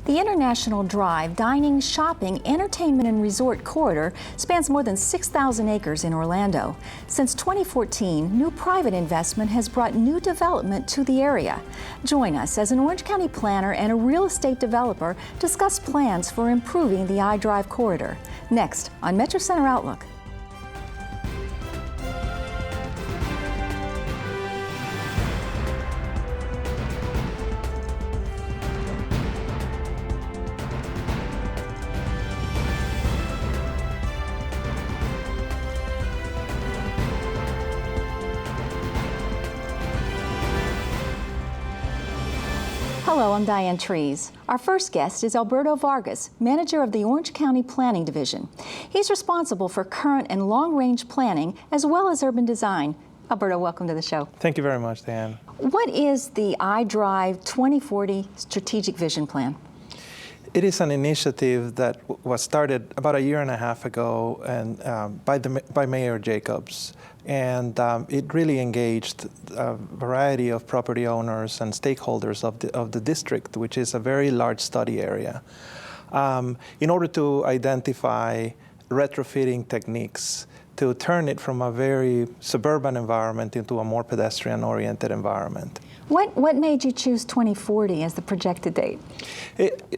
The International Drive dining, shopping, entertainment, and resort corridor spans more than 6,000 acres in Orlando. Since 2014, new private investment has brought new development to the area. Join us as an Orange County planner and a real estate developer discuss plans for improving the I-Drive corridor. Next on Metro Center Outlook. Hello, I'm Diane Trees. Our first guest is Alberto Vargas, manager of the Orange County Planning Division. He's responsible for current and long-range planning as well as urban design. Alberto, welcome to the show. Thank you very much, Diane. What is the I-Drive 2040 Strategic Vision Plan? It is an initiative that was started about a year and a half ago and by Mayor Jacobs. And it really engaged a variety of property owners and stakeholders of the district, which is a very large study area, in order to identify retrofitting techniques to turn it from a very suburban environment into a more pedestrian-oriented environment. What made you choose 2040 as the projected date?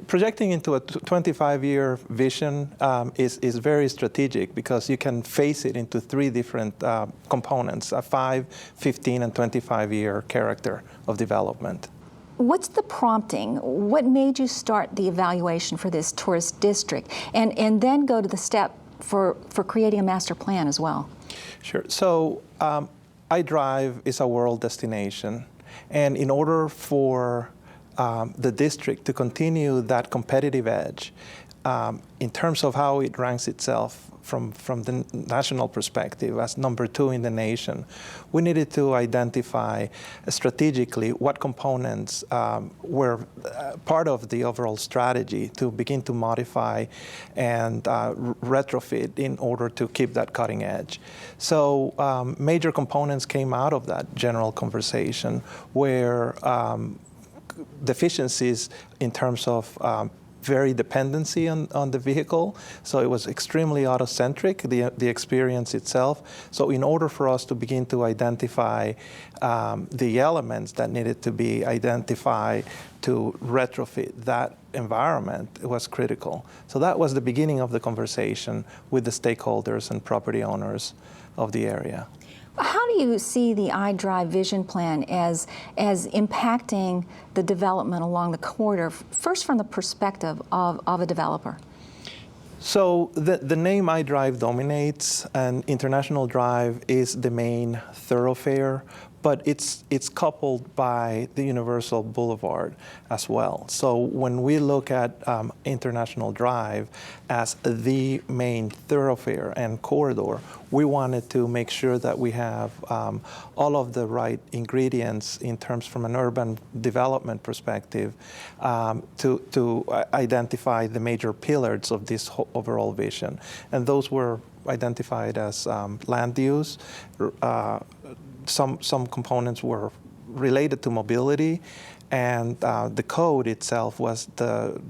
Projecting into a 25-year vision is very strategic because you can phase it into three different components, a 5, 15, and 25-year character of development. What's the prompting? What made you start the evaluation for this tourist district and then go to the step for creating a master plan as well? Sure. So I-Drive is a world destination. And in order for the district to continue that competitive edge, in terms of how it ranks itself from the national perspective as number 2 in the nation, we needed to identify strategically what components were part of the overall strategy to begin to modify and retrofit in order to keep that cutting edge. So major components came out of that general conversation where deficiencies in terms of very dependency on the vehicle, so it was extremely auto-centric, the experience itself. So in order for us to begin to identify the elements that needed to be identified to retrofit that environment, it was critical. So that was the beginning of the conversation with the stakeholders and property owners of the area. How do you see the I-Drive vision plan as impacting the development along the corridor, first from the perspective of a developer? So the name I-Drive dominates, and International Drive is the main thoroughfare, but it's coupled by the Universal Boulevard as well. So when we look at International Drive as the main thoroughfare and corridor, we wanted to make sure that we have all of the right ingredients in terms from an urban development perspective to identify the major pillars of this overall vision. And those were identified as land use. Some components were related to mobility, and the code itself was the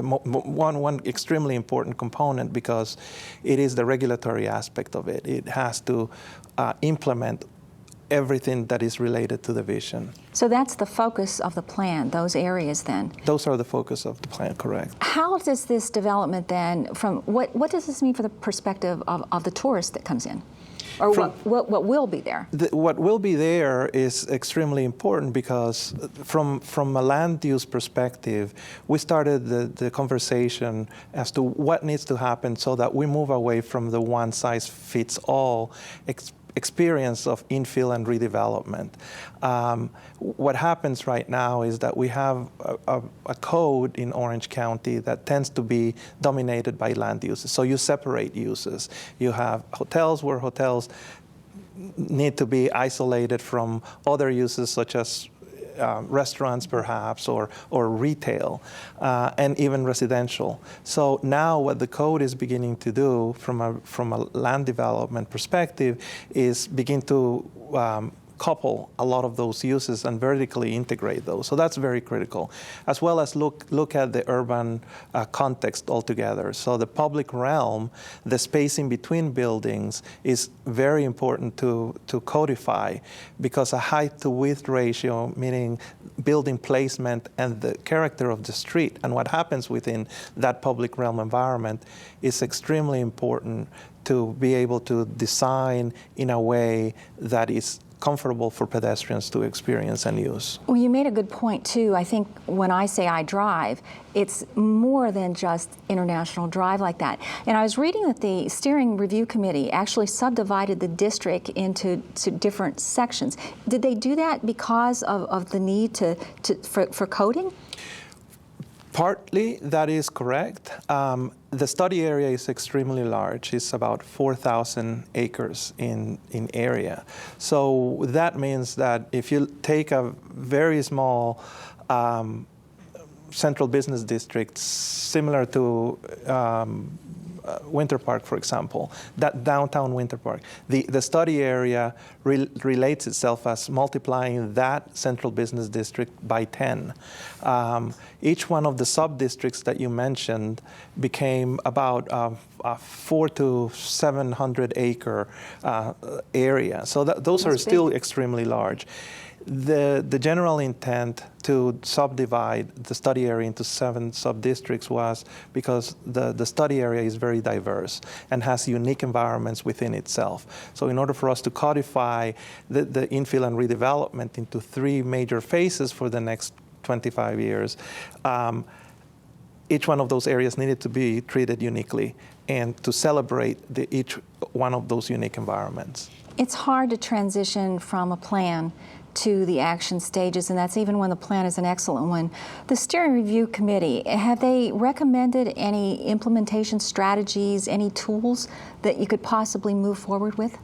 one extremely important component because it is the regulatory aspect of it. It has to implement everything that is related to the vision. So that's the focus of the plan, those areas then? Those are the focus of the plan, correct. How does this development then, what does this mean for the perspective of the tourist that comes in? Or what will be there? What will be there is extremely important because from a land use perspective, we started the conversation as to what needs to happen so that we move away from the one-size-fits-all experience of infill and redevelopment. What happens right now is that we have a code in Orange County that tends to be dominated by land uses. So you separate uses. You have hotels where hotels need to be isolated from other uses such as restaurants perhaps, or retail, and even residential. So now what the code is beginning to do from a land development perspective is begin to couple a lot of those uses and vertically integrate those. So that's very critical, as well as look at the urban context altogether. So the public realm, the space in between buildings, is very important to codify, because a height to width ratio, meaning building placement and the character of the street and what happens within that public realm environment, is extremely important to be able to design in a way that is comfortable for pedestrians to experience and use. Well, you made a good point, too. I think when I say iDrive, it's more than just International Drive like that. And I was reading that the Steering Review Committee actually subdivided the district into different sections. Did they do that because of the need for coding? Partly, that is correct. The study area is extremely large. It's about 4,000 acres in area. So that means that if you take a very small central business district, similar to Winter Park, for example, that downtown Winter Park, the study area relates itself as multiplying that central business district by 10. Each one of the sub-districts that you mentioned became about a 400 to 700 acre area. So those are still extremely large. The general intent to subdivide the study area into 7 sub-districts was because the study area is very diverse and has unique environments within itself. So in order for us to codify the infill and redevelopment into 3 major phases for the next 25 years, each one of those areas needed to be treated uniquely and to celebrate each one of those unique environments. It's hard to transition from a plan to the action stages, and that's even when the plan is an excellent one. The Steering Review Committee, have they recommended any implementation strategies, any tools that you could possibly move forward with?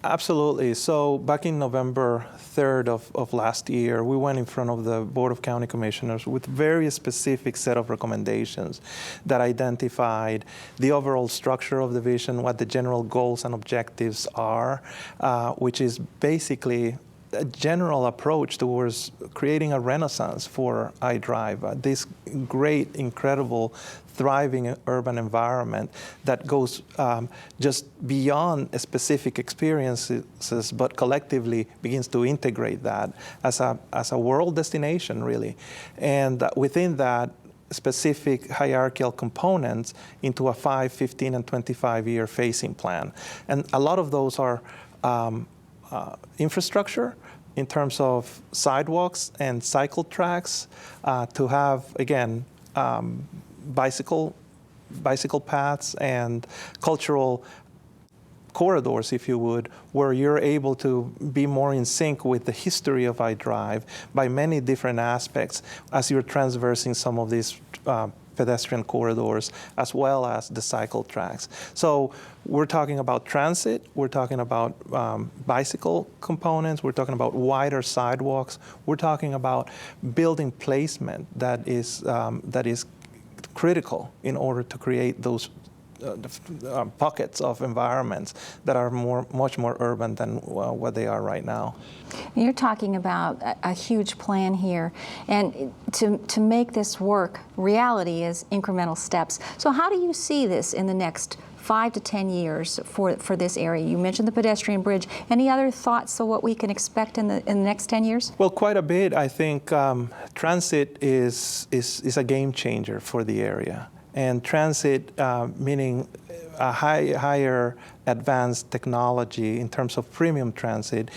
Absolutely. So back in November 3rd of last year, we went in front of the Board of County Commissioners with very specific set of recommendations that identified the overall structure of the vision, what the general goals and objectives are, which is basically a general approach towards creating a renaissance for iDrive, this great, incredible, thriving urban environment that goes just beyond specific experiences, but collectively begins to integrate that as a world destination, really. And within that, specific hierarchical components into a 5, 15, and 25-year phasing plan. And a lot of those are infrastructure in terms of sidewalks and cycle tracks, to have, again, bicycle paths and cultural corridors, if you would, where you're able to be more in sync with the history of iDrive by many different aspects as you're transversing some of these pedestrian corridors, as well as the cycle tracks. So we're talking about transit, we're talking about bicycle components, we're talking about wider sidewalks, we're talking about building placement that is critical in order to create those pockets of environments that are much more urban than what they are right now. You're talking about a huge plan here, and to make this work, reality is incremental steps. So how do you see this in the next 5 to 10 years for this area? You mentioned the pedestrian bridge. Any other thoughts of what we can expect in the next 10 years? Well, quite a bit. I think transit is a game changer for the area. And transit, meaning a higher advanced technology in terms of premium transit,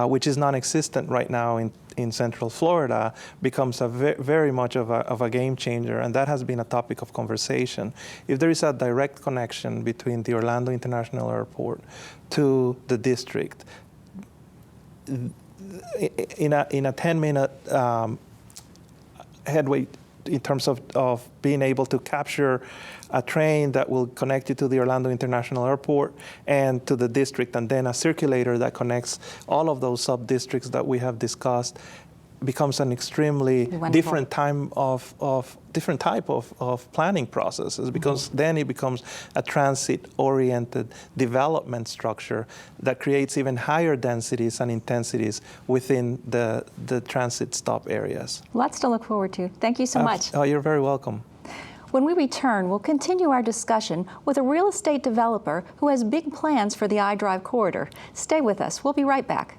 which is non-existent right now in Central Florida, becomes very much of a game changer, and that has been a topic of conversation. If there is a direct connection between the Orlando International Airport to the district, in a 10-minute headway in terms of being able to capture a train that will connect you to the Orlando International Airport and to the district, and then a circulator that connects all of those sub-districts that we have discussed, becomes an extremely Wonderful. different type of planning processes, because then it becomes a transit-oriented development structure that creates even higher densities and intensities within the transit stop areas. Lots to look forward to. Thank you so much. Oh, you're very welcome. When we return, we'll continue our discussion with a real estate developer who has big plans for the iDrive corridor. Stay with us. We'll be right back.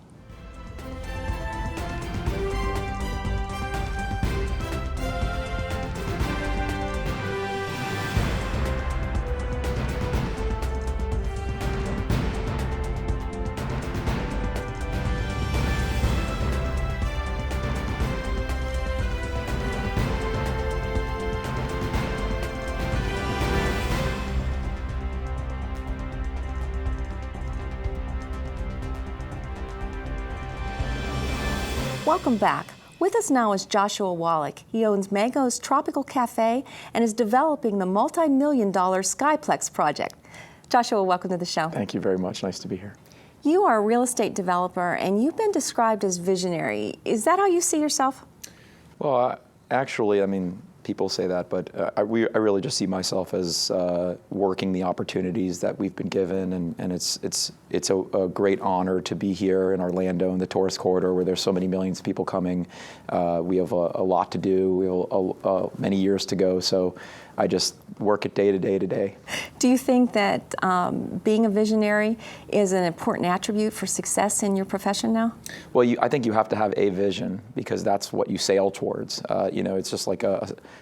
Welcome back. With us now is Joshua Wallach. He owns Mango's Tropical Cafe and is developing the multi-million-dollar Skyplex project. Joshua, welcome to the show. Thank you very much. Nice to be here. You are a real estate developer, and you've been described as visionary. Is that how you see yourself? Well, actually, I mean, people say that, but I really just see myself as working the opportunities that we've been given, and it's a great honor to be here in Orlando in the tourist corridor where there's so many millions of people coming. We have a lot to do. We have many years to go, so I just work it day to day to day. Do you think that being a visionary is an important attribute for success in your profession now? Well, I think you have to have a vision, because that's what you sail towards. It's just like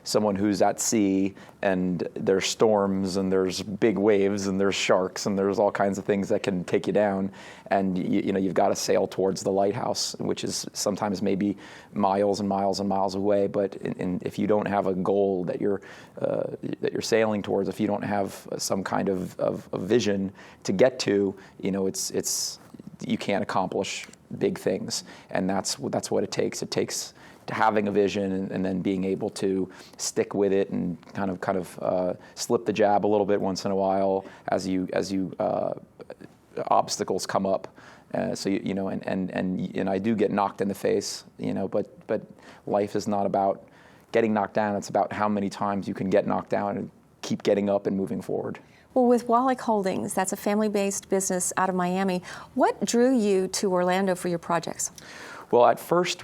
someone who's at sea, and there's storms, and there's big waves, and there's sharks, and there's all kinds of things that can take you down. And you've got to sail towards the lighthouse, which is sometimes maybe miles and miles and miles away. But if you don't have a goal that you're sailing towards, if you don't have some kind of vision to get to, it's you can't accomplish big things. And that's what it takes. It takes having a vision and then being able to stick with it and kind of slip the jab a little bit once in a while as you obstacles come up. So and I do get knocked in the face, but life is not about getting knocked down. It's about how many times you can get knocked down and keep getting up and moving forward. Well, with Wallach Holdings, that's a family-based business out of Miami. What drew you to Orlando for your projects? Well, at first,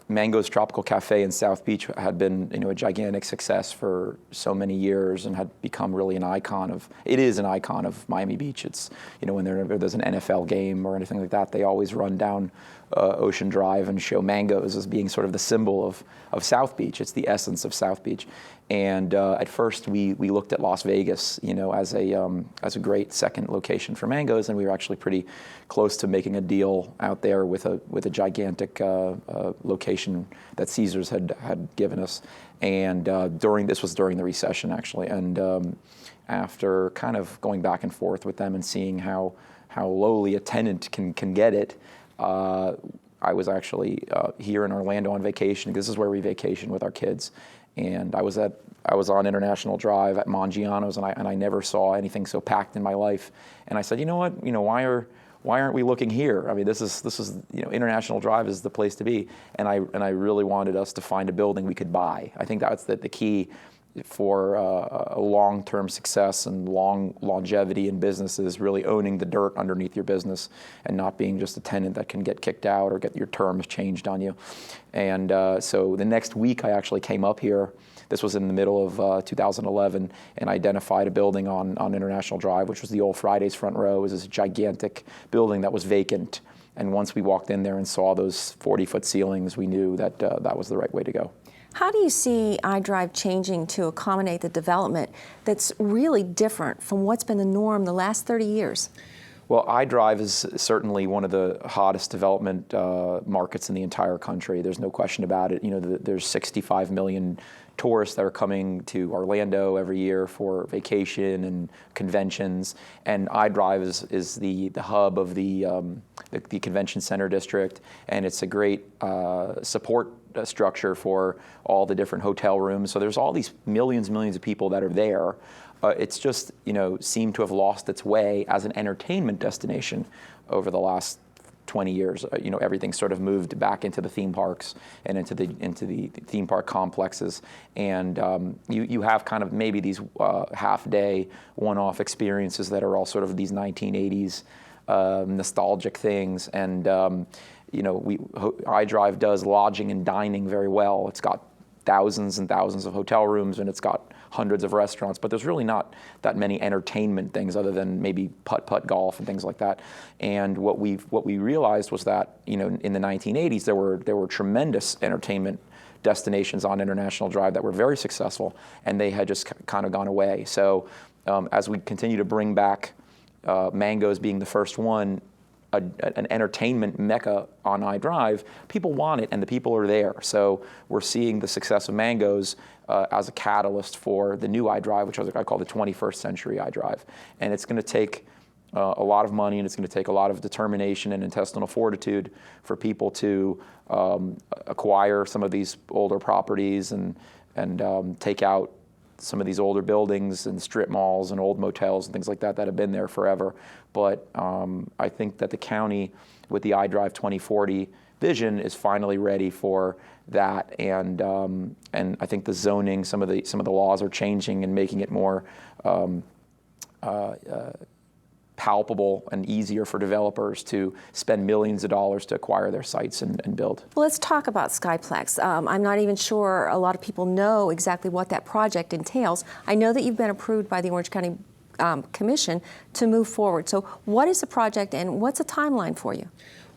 Mango's Tropical Cafe in South Beach had been, a gigantic success for so many years and had become really an icon of Miami Beach. It's, when there's an NFL game or anything like that, they always run down Ocean Drive and show Mango's as being sort of the symbol of South Beach. It's the essence of South Beach. And at first we looked at Las Vegas, as a great second location for Mango's, and we were actually pretty close to making a deal out there with a gigantic location that Caesars had given us. And this was during the recession, actually. And after kind of going back and forth with them and seeing how lowly a tenant can get it, I was actually here in Orlando on vacation. This is where we vacation with our kids. And I was on International Drive at Mangiano's, and I never saw anything so packed in my life. And I said, you know what? Why aren't we looking here? I mean, this is International Drive is the place to be. And I really wanted us to find a building we could buy. I think that's the key for a long-term success and longevity in business is really owning the dirt underneath your business and not being just a tenant that can get kicked out or get your terms changed on you. And so the next week I actually came up here. This was in the middle of 2011, and identified a building on International Drive, which was the old Fridays Front Row. It was this gigantic building that was vacant. And once we walked in there and saw those 40-foot ceilings, we knew that that was the right way to go. How do you see iDrive changing to accommodate the development that's really different from what's been the norm the last 30 years? Well, iDrive is certainly one of the hottest development markets in the entire country. There's no question about it. There's 65 million tourists that are coming to Orlando every year for vacation and conventions, and iDrive is the hub of the convention center district, and it's a great support structure for all the different hotel rooms. So there's all these millions of people that are there. It's just seemed to have lost its way as an entertainment destination over the last 20 years. Everything sort of moved back into the theme parks and into the theme park complexes, and you have kind of maybe these half-day, one-off experiences that are all sort of these 1980s nostalgic things. And iDrive does lodging and dining very well. It's got thousands and thousands of hotel rooms, and it's got hundreds of restaurants, but there's really not that many entertainment things other than maybe putt-putt golf and things like that. And what we realized was that in the 1980s there were tremendous entertainment destinations on International Drive that were very successful, and they had just kind of gone away. So as we continue to bring back Mango's being the first one, an entertainment mecca on iDrive, people want it and the people are there. So we're seeing the success of Mango's as a catalyst for the new iDrive, which I call the 21st century iDrive. And it's going to take a lot of money, and it's going to take a lot of determination and intestinal fortitude for people to acquire some of these older properties and take out some of these older buildings and strip malls and old motels and things like that have been there forever. But I think that the county, with the iDrive 2040 vision, is finally ready for that. And I think the zoning, some of the laws are changing and making it more palpable and easier for developers to spend millions of dollars to acquire their sites and build. Well, let's talk about Skyplex. I'm not even sure a lot of people know exactly what that project entails. I know that you've been approved by the Orange County Commission to move forward. So what is the project and what's the timeline for you?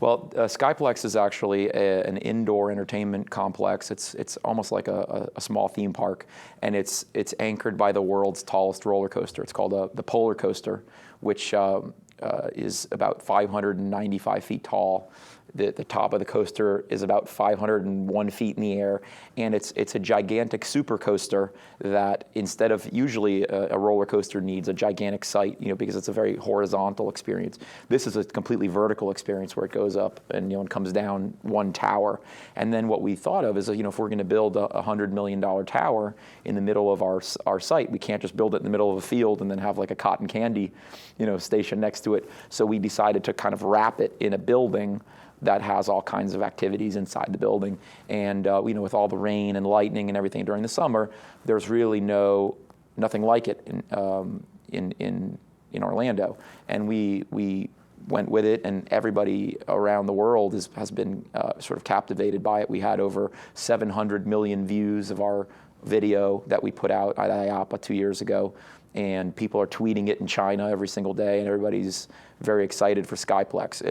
Well, Skyplex is actually an indoor entertainment complex. It's almost like a small theme park, and it's anchored by the world's tallest roller coaster. It's called the Polar Coaster, which is about 595 feet tall. The top of the coaster is about 501 feet in the air, and it's a gigantic super coaster that, instead of usually a roller coaster needs a gigantic site, because it's a very horizontal experience. This is a completely vertical experience where it goes up and and comes down one tower. And then what we thought of is, if we're going to build a $100 million tower in the middle of our site, we can't just build it in the middle of a field and then have like a cotton candy, station next to it. So we decided to kind of wrap it in a building that has all kinds of activities inside the building. And with all the rain and lightning and everything during the summer, there's really nothing like it in Orlando. And we went with it, and everybody around the world has been sort of captivated by it. We had over 700 million views of our video that we put out at IAAPA 2 years ago, and people are tweeting it in China every single day, and everybody's very excited for Skyplex.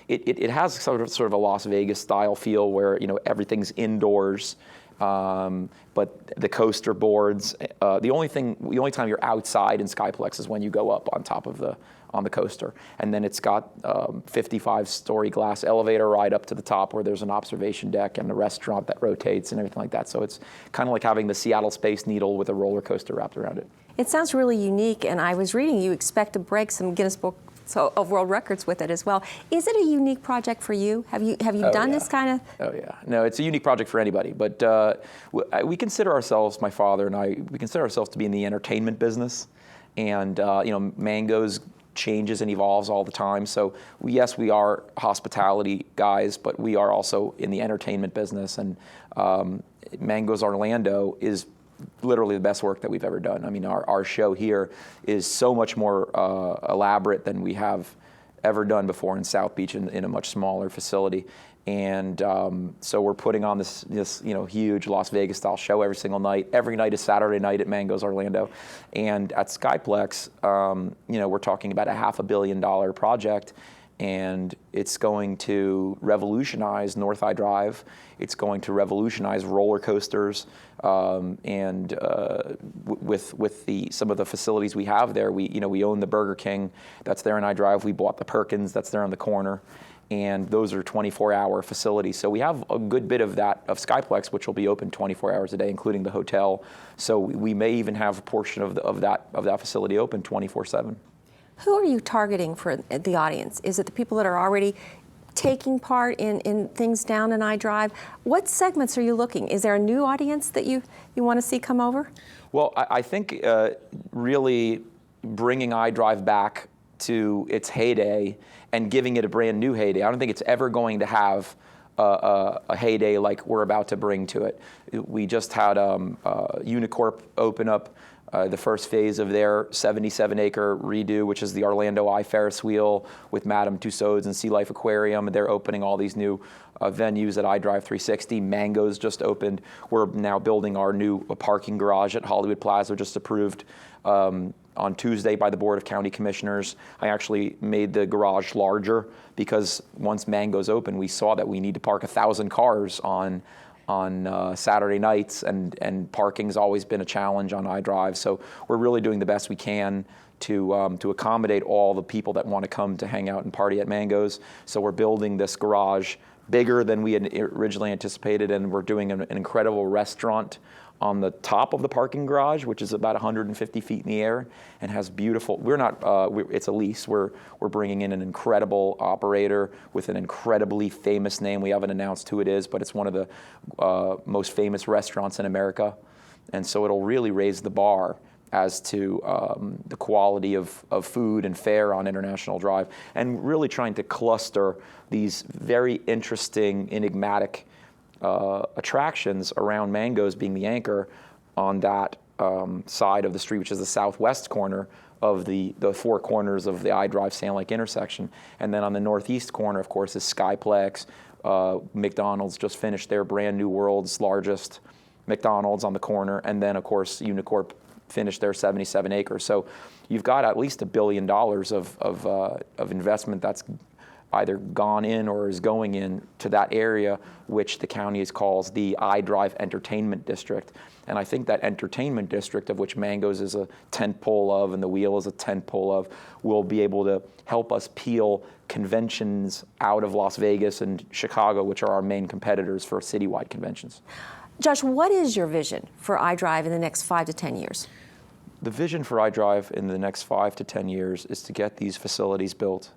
It has sort of a Las Vegas style feel where everything's indoors, but the coaster boards. The only time you're outside in Skyplex is when you go up on top of on the coaster, and then it's got 55-story glass elevator ride up to the top where there's an observation deck and a restaurant that rotates and everything like that. So it's kind of like having the Seattle Space Needle with a roller coaster wrapped around it. It sounds really unique, and I was reading you expect to break some Guinness Book of World Records with it as well. Is it a unique project for you? Have you done this kind of? Oh yeah, no, it's a unique project for anybody. But we consider ourselves, my father and I, we consider ourselves to be in the entertainment business, and Mango's changes and evolves all the time. So yes, we are hospitality guys, but we are also in the entertainment business. And Mango's Orlando is literally the best work that we've ever done. I mean, our show here is so much more elaborate than we have ever done before in South Beach in a much smaller facility. And so we're putting on this huge Las Vegas style show every single night. Every night is Saturday night at Mango's Orlando. And at Skyplex, we're talking about a $500 million project, and it's going to revolutionize North iDrive. It's going to revolutionize roller coasters, and with some of the facilities we have there, we own the Burger King that's there in iDrive. We bought the Perkins that's there on the corner, and those are 24-hour facilities. So we have a good bit of Skyplex, which will be open 24 hours a day, including the hotel. So we may even have a portion of that facility open 24/7. Who are you targeting for the audience? Is it the people that are already taking part in things down in iDrive? What segments are you looking? Is there a new audience that you want to see come over? Well, I think really bringing iDrive back to its heyday and giving it a brand new heyday. I don't think it's ever going to have a heyday like we're about to bring to it. We just had Unicorp open up the first phase of their 77-acre redo, which is the Orlando Eye Ferris wheel with Madame Tussauds and Sea Life Aquarium. They're opening all these new venues at iDrive 360. Mango's just opened. We're now building our new parking garage at Hollywood Plaza, just approved on Tuesday by the Board of County Commissioners. I actually made the garage larger because once Mango's open, we saw that we need to park 1,000 cars on Saturday nights, and parking's always been a challenge on iDrive. So we're really doing the best we can to accommodate all the people that want to come to hang out and party at Mango's. So we're building this garage bigger than we had originally anticipated, and we're doing an incredible restaurant on the top of the parking garage, which is about 150 feet in the air and has beautiful, it's a lease. We're bringing in an incredible operator with an incredibly famous name. We haven't announced who it is, but it's one of the most famous restaurants in America. And so it'll really raise the bar as to the quality of food and fare on International Drive, and really trying to cluster these very interesting, enigmatic attractions around Mango's being the anchor on that side of the street, which is the southwest corner of the four corners of the iDrive Sand Lake intersection. And then on the northeast corner, of course, is Skyplex. McDonald's just finished their brand new world's largest McDonald's on the corner. And then, of course, Unicorp finished their 77 acres. So you've got at least $1 billion of investment that's either gone in or is going in to that area, which the county calls the iDrive Entertainment District. And I think that entertainment district, of which Mango's is a tentpole of and the Wheel is a tentpole of, will be able to help us peel conventions out of Las Vegas and Chicago, which are our main competitors for citywide conventions. Josh, what is your vision for iDrive in the next 5 to 10 years? The vision for iDrive in the next 5 to 10 years is to get these facilities built,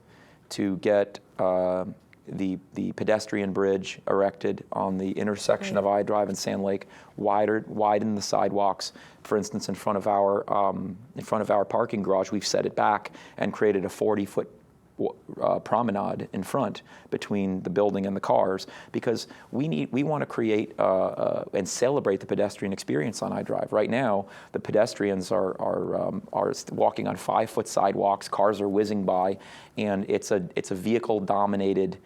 to get the pedestrian bridge erected on the intersection of iDrive and Sand Lake, widen the sidewalks. For instance, in front of our parking garage, we've set it back and created a 40-foot promenade in front between the building and the cars, because we want to create and celebrate the pedestrian experience on iDrive. Right now, the pedestrians are walking on 5-foot sidewalks. Cars are whizzing by, and it's a vehicle-dominated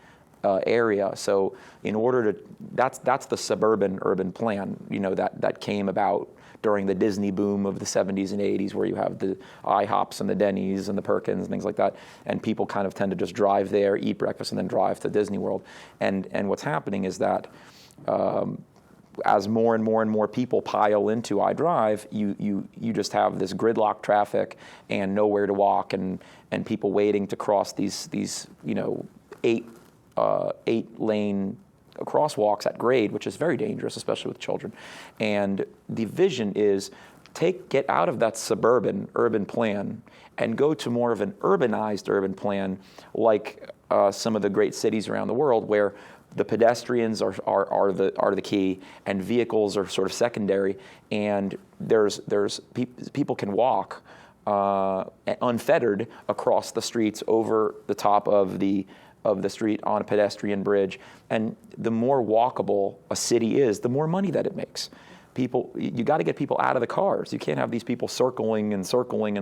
area. So in order to, that's the suburban urban plan, that came about during the Disney boom of the 70s and 80s, where you have the IHOPs and the Denny's and the Perkins and things like that, and people kind of tend to just drive there, eat breakfast, and then drive to Disney World. And what's happening is that as more and more people pile into iDrive, you just have this gridlock traffic and nowhere to walk, and people waiting to cross these 8-lane crosswalks at grade, which is very dangerous, especially with children. And the vision is get out of that suburban urban plan and go to more of an urbanized urban plan, like some of the great cities around the world, where the pedestrians are the key and vehicles are sort of secondary, and people can walk unfettered across the streets over the top of the street on a pedestrian bridge. And the more walkable a city is, the more money that it makes. You got to get people out of the cars. You can't have these people circling and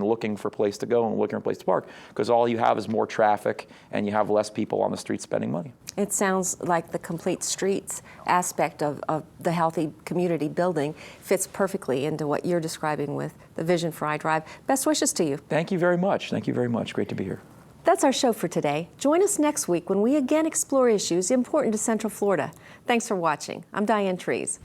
looking for a place to go and looking for a place to park, because all you have is more traffic and you have less people on the street spending money. It sounds like the complete streets aspect of the healthy community building fits perfectly into what you're describing with the vision for iDrive. Best wishes to you. Thank you very much. Thank you very much. Great to be here. That's our show for today. Join us next week when we again explore issues important to Central Florida. Thanks for watching. I'm Diane Trees.